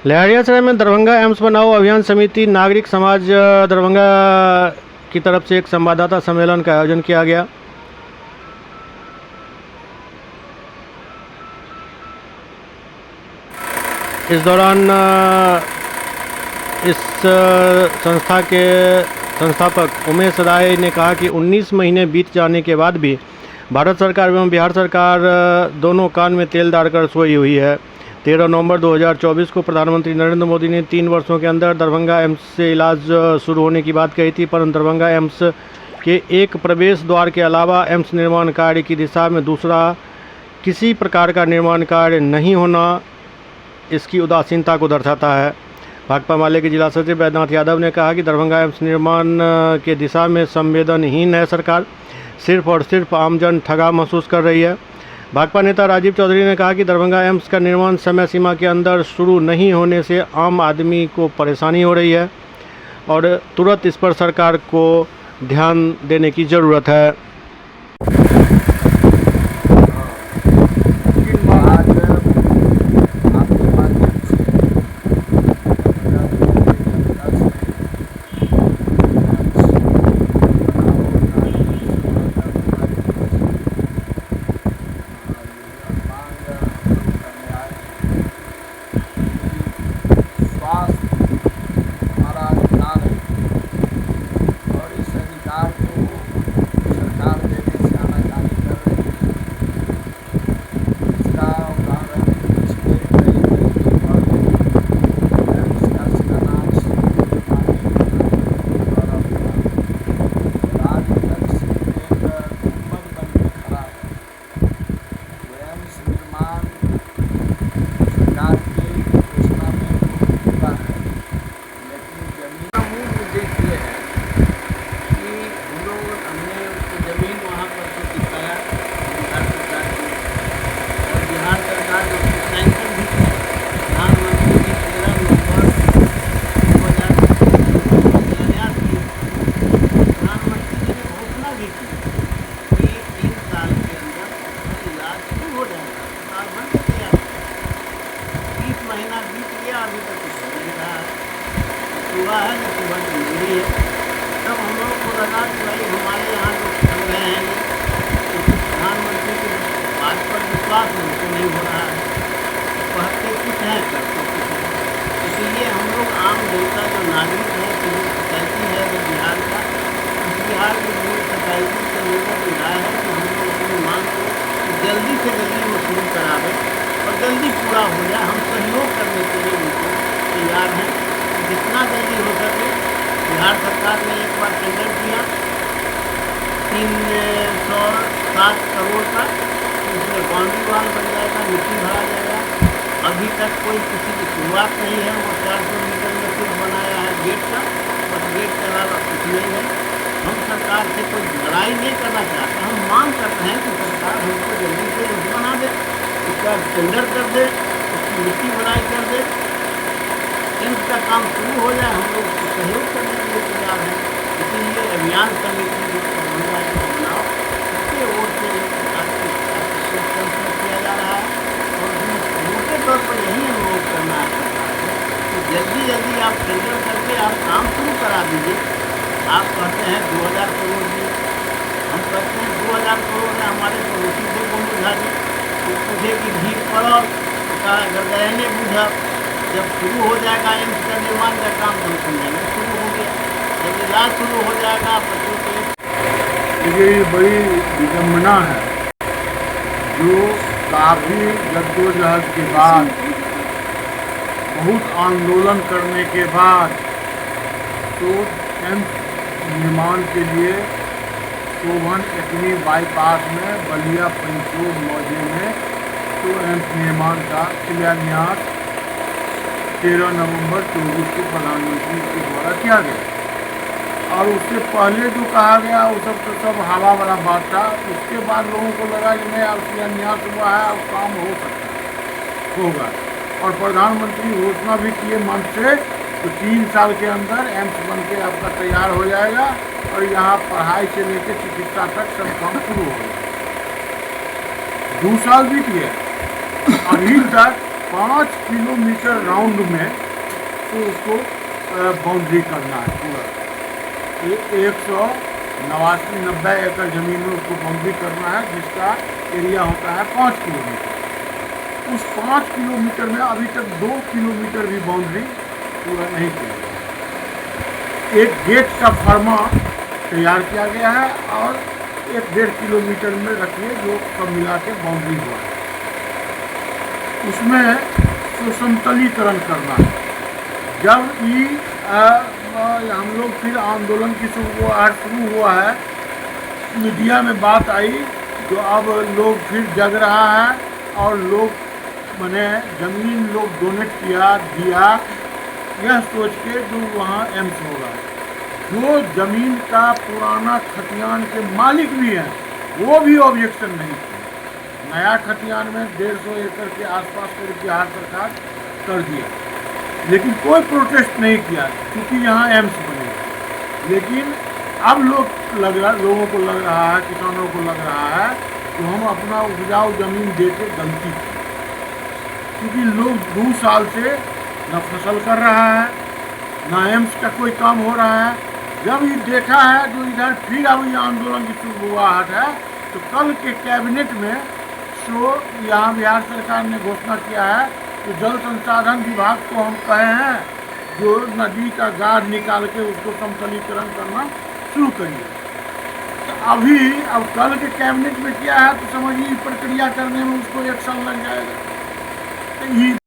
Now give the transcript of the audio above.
लहरियासराय में दरभंगा एम्स बनाओ अभियान समिति नागरिक समाज दरभंगा की तरफ से एक संवाददाता सम्मेलन का आयोजन किया गया। इस दौरान इस संस्था के संस्थापक उमेश राय ने कहा कि 19 महीने बीत जाने के बाद भी भारत सरकार एवं बिहार सरकार दोनों कान में तेल डालकर सोई हुई है। 13 नवंबर 2024 को प्रधानमंत्री नरेंद्र मोदी ने 3 वर्षों के अंदर दरभंगा एम्स से इलाज शुरू होने की बात कही थी, परंतु दरभंगा एम्स के एक प्रवेश द्वार के अलावा एम्स निर्माण कार्य की दिशा में दूसरा किसी प्रकार का निर्माण कार्य नहीं होना इसकी उदासीनता को दर्शाता है। भाकपा माले के जिला सचिव बैद्यनाथ यादव ने कहा कि दरभंगा एम्स निर्माण के दिशा में संवेदनहीन है सरकार, सिर्फ और सिर्फ आमजन ठगा महसूस कर रही है। भाकपा नेता राजीव चौधरी ने कहा कि दरभंगा एम्स का निर्माण समय सीमा के अंदर शुरू नहीं होने से आम आदमी को परेशानी हो रही है और तुरंत इस पर सरकार को ध्यान देने की ज़रूरत है। महीना बीत गया, अभी तक कुछ हो नहीं रहा है। सुबह है न सुबह जरूरी है। तब हम लोग को लगा कि भाई हमारे यहाँ जो चल रहे हैं तो प्रधानमंत्री की बात पर विश्वास हमको नहीं हो रहा है। कहते कुछ हैं करते कुछ हैं। इसीलिए हम लोग आम जनता जो नागरिक है, सिविल सोसाइटी है जो बिहार का, बिहार की सिविल सोसाइटी के लोगों की राय है कि हम लोग अपनी मांग को जल्दी से जल्दी वो शुरू करावे और जल्दी पूरा हो जाए। हम सहयोग करने के लिए उनको तैयार हैं। जितना जल्दी हो सके। बिहार सरकार ने एक बार टेंडर किया 307 करोड़ का, उसमें बाउंड्री वाल बन जाएगा, मिट्टी भरा जाएगा। अभी तक कोई किसी की शुरुआत नहीं है। वो 400 मीटर में सिर्फ बनाया है गेट का, बस गेट के अलावा कुछ नहीं है। हम सरकार से कोई लड़ाई नहीं करना चाहते, हम मांग कर रहे हैं कि सरकार हमको जल्दी से रोड बना दे, उसका टेंडर कर दे, उसकी मिट्टी बनाई कर दे, एम्स का काम शुरू हो जाए। हम लोग उसको सहयोग करने के लिए तैयार हैं। इसीलिए अभियान समिति जो दरभंगा बनाओ, उसके ओर से एक प्रकार की किया जा रहा है और मोटे तौर पर यही अनुरोध करना है सरकार से कि जल्दी जल्दी आप टेंडर करके आप काम शुरू करा दीजिए। आप कहते हैं 2000 करोड़ दिए, हम कहते हैं 2000 करोड़ है हमारे पड़ोसी से कौन बुझा दी, तो पूछे कि भीड़ पड़ो उसका गर्दने बुझा। जब शुरू हो जाएगा एम्स का निर्माण का काम तो हम समझेंगे शुरू हो गया। जब इलाज शुरू हो जाएगा बच्चों के। ये बड़ी विडम्बना है जो काफ़ी जद्दोजहद के बाद, बहुत आंदोलन करने के बाद तो एम्स निर्माण के लिए शोभन एकमी बाईपास में बलिया पंचोग मौजे में तो एम्स निर्माण का शिलान्यास 13 नवंबर 24 को प्रधानमंत्री के द्वारा किया गया। और उससे पहले जो कहा गया वो सब तो सब हवा वाला बात था। उसके बाद लोगों को लगा कि नहीं अब शिलान्यास हुआ है, अब काम हो सकता होगा। और प्रधानमंत्री घोषणा भी किए मंच से तो 3 साल के अंदर एम्स बन के आपका तैयार हो जाएगा और यहाँ पढ़ाई से लेकर चिकित्सा तक सब काम शुरू हो गया। 2 साल बीत गया, अभी तक 5 किलोमीटर राउंड में तो उसको बाउंड्री करना है पूरा। 189-90 एकड़ ज़मीन में उसको बाउंड्री करना है, जिसका एरिया होता है 5 किलोमीटर। उस 5 किलोमीटर में अभी तक 2 किलोमीटर भी बाउंड्री पूरा नहीं किया गया। एक गेट का फर्मा तैयार किया गया है और 1-1.5 किलोमीटर में रखिए जो सब मिला के बाउंड्री हुआ है। उसमें समतलीकरण करना है। जब हम लोग फिर आंदोलन की शुरू हुआ है, मीडिया में बात आई, जो अब लोग फिर जग रहा है और लोग मैंने ज़मीन लोग डोनेट दिया, यह सोच के जो वहाँ एम्स होगा। जो ज़मीन का पुराना खतियान के मालिक भी हैं, वो भी ऑब्जेक्शन नहीं किया। नया खतियान में 150 एकड़ के आसपास कर बिहार सरकार कर दिया, लेकिन कोई प्रोटेस्ट नहीं किया क्योंकि यहाँ एम्स बनेगा। लेकिन अब लोगों को लग रहा है, किसानों को लग रहा है कि हम अपना उपजाऊ ज़मीन दे के गलती की, क्योंकि लोग 2 साल से न फसल कर रहा है, न एम्स का कोई काम हो रहा है। जब ये देखा है जो इधर फिर अब ये आंदोलन की शुरुआत है, तो कल के कैबिनेट में यहाँ बिहार सरकार ने घोषणा किया है कि जल संसाधन विभाग को हम कहे हैं जो नदी का गाढ़ निकाल के उसको समतलीकरण करना शुरू करिए। तो अब कल के कैबिनेट में किया है, तो समझिए प्रक्रिया करने में उसको 1 साल लग जाएगा। तो ये